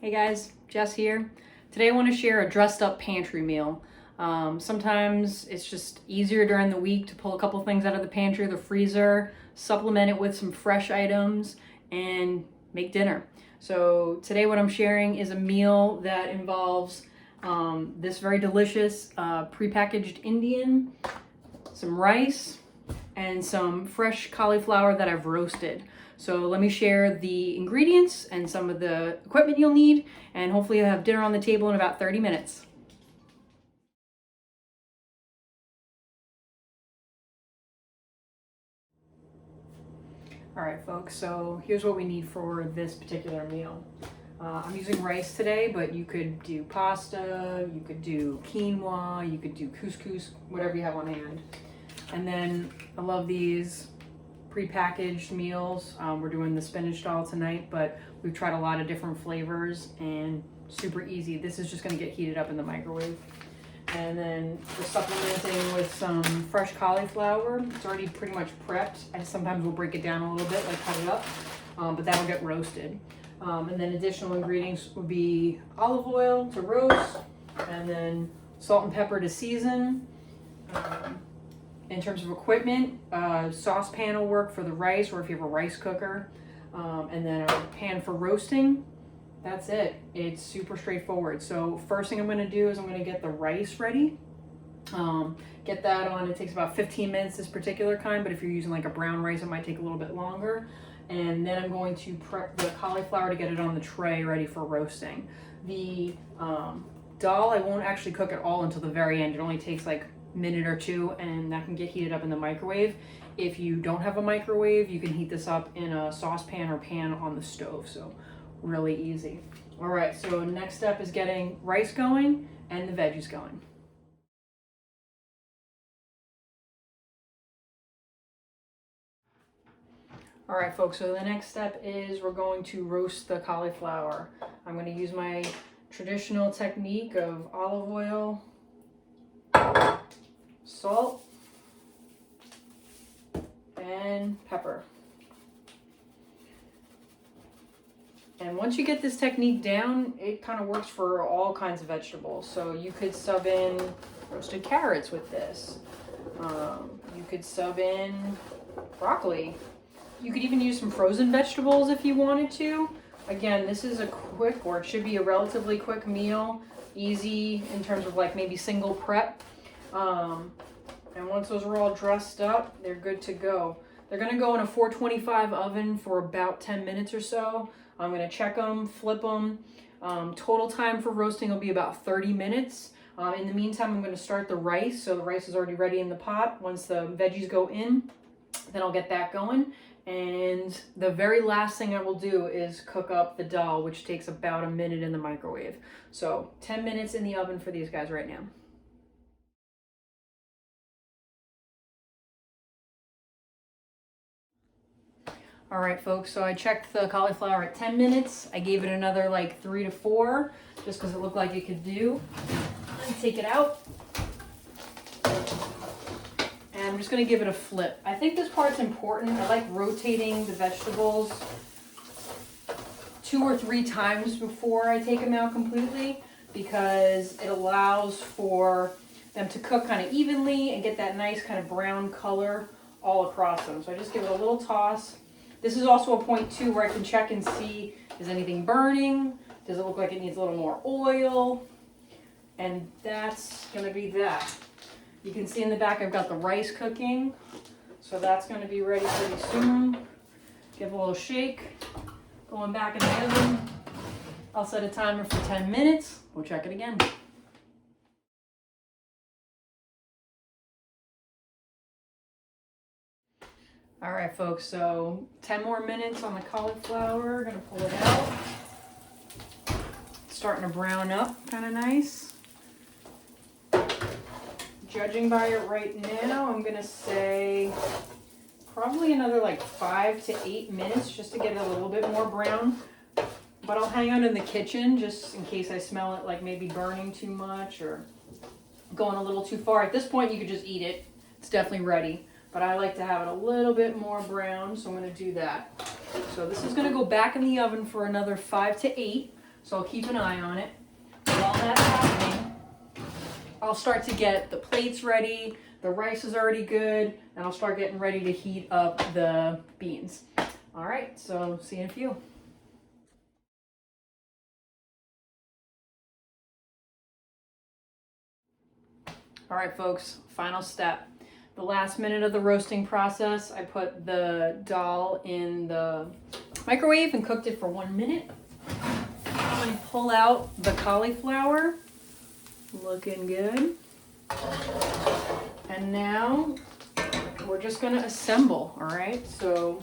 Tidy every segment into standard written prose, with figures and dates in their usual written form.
Hey guys, Jess here. Today I want to share a dressed up pantry meal. Sometimes it's just easier during the week to pull a couple things out of the pantry or the freezer, supplement it with some fresh items, and make dinner. So today what I'm sharing is a meal that involves this very delicious prepackaged Indian, some rice, and some fresh cauliflower that I've roasted. So let me share the ingredients and some of the equipment you'll need, and hopefully you'll have dinner on the table in about 30 minutes. All right, folks, so here's what we need for this particular meal. I'm using rice today, but you could do pasta, you could do quinoa, you could do couscous, whatever you have on hand. And then I love these prepackaged meals. We're doing the spinach dal tonight, but we've tried a lot of different flavors and super easy. This is just gonna get heated up in the microwave. And then we're supplementing with some fresh cauliflower. It's already pretty much prepped. I sometimes will break it down a little bit, like cut it up, but that'll get roasted. And then additional ingredients would be olive oil to roast, and then salt and pepper to season. In terms of equipment, saucepan will work for the rice, or if you have a rice cooker, and then a pan for roasting. That's it. It's super straightforward. So first thing I'm going to do is I'm going to get the rice ready. Get that on. It takes about 15 minutes, this particular kind, but if you're using like a brown rice, it might take a little bit longer. And then I'm going to prep the cauliflower to get it on the tray ready for roasting. The dal, I won't actually cook it all until the very end. It only takes like minute or two, and that can get heated up in the microwave. If you don't have a microwave, you can heat this up in a saucepan or pan on the stove. So really easy. All right, so next step is getting rice going and the veggies going. All right, folks, so the next step is we're going to roast the cauliflower. I'm going to use my traditional technique of olive oil, salt, and pepper. And once you get this technique down, it kind of works for all kinds of vegetables. So you could sub in roasted carrots with this. You could sub in broccoli. You could even use some frozen vegetables if you wanted to. Again, this is a quick, or it should be a relatively quick meal. Easy in terms of like maybe single prep. And once those are all dressed up, they're good to go. They're gonna go in a 425 oven for about 10 minutes or so. I'm gonna check them, flip them. Total time for roasting will be about 30 minutes. In the meantime, I'm gonna start the rice. So the rice is already ready in the pot. Once the veggies go in, then I'll get that going. And the very last thing I will do is cook up the dal, which takes about a minute in the microwave. So 10 minutes in the oven for these guys right now. All right, folks, so I checked the cauliflower at 10 minutes. I gave it another like 3 to 4, just because it looked like it could do. Take it out. And I'm just gonna give it a flip. I think this part's important. I like rotating the vegetables 2 or 3 times before I take them out completely, because it allows for them to cook kind of evenly and get that nice kind of brown color all across them. So I just give it a little toss. This is also a point too where I can check and see, is anything burning? Does it look like it needs a little more oil? And that's gonna be that. You can see in the back I've got the rice cooking. So that's gonna be ready pretty soon. Give a little shake. Going back in the oven. I'll set a timer for 10 minutes. We'll check it again. All right, folks, so 10 more minutes on the cauliflower. Gonna pull it out. It's starting to brown up, kind of nice. Judging by it right now, I'm gonna say probably another like 5 to 8 minutes just to get it a little bit more brown. But I'll hang out in the kitchen just in case I smell it like maybe burning too much or going a little too far. At this point, you could just eat it. It's definitely ready. But I like to have it a little bit more brown, so I'm going to do that. So this is going to go back in the oven for another 5 to 8. So I'll keep an eye on it. While that's happening, I'll start to get the plates ready, the rice is already good, and I'll start getting ready to heat up the beans. All right, so see you in a few. All right, folks, final step. The last minute of the roasting process, I put the dal in the microwave and cooked it for 1 minute. I'm gonna pull out the cauliflower. Looking good. And now we're just gonna assemble, all right? So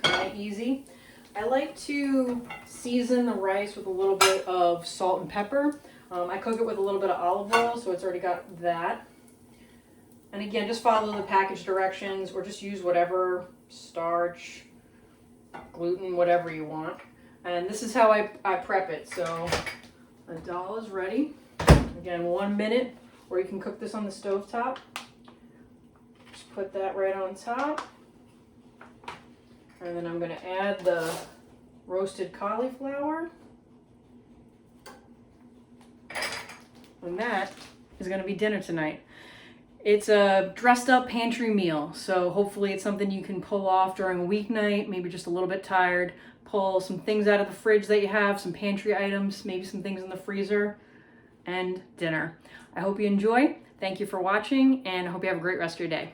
kind of easy. I like to season the rice with a little bit of salt and pepper. I cook it with a little bit of olive oil, so it's already got that. And again, just follow the package directions or just use whatever starch, gluten, whatever you want. And this is how I prep it. So the dal is ready. Again, 1 minute, or you can cook this on the stove top. Just put that right on top. And then I'm gonna add the roasted cauliflower. And that is gonna be dinner tonight. It's a dressed up pantry meal, so hopefully it's something you can pull off during a weeknight, maybe just a little bit tired, pull some things out of the fridge that you have, some pantry items, maybe some things in the freezer, and dinner. I hope you enjoy. Thank you for watching, and I hope you have a great rest of your day.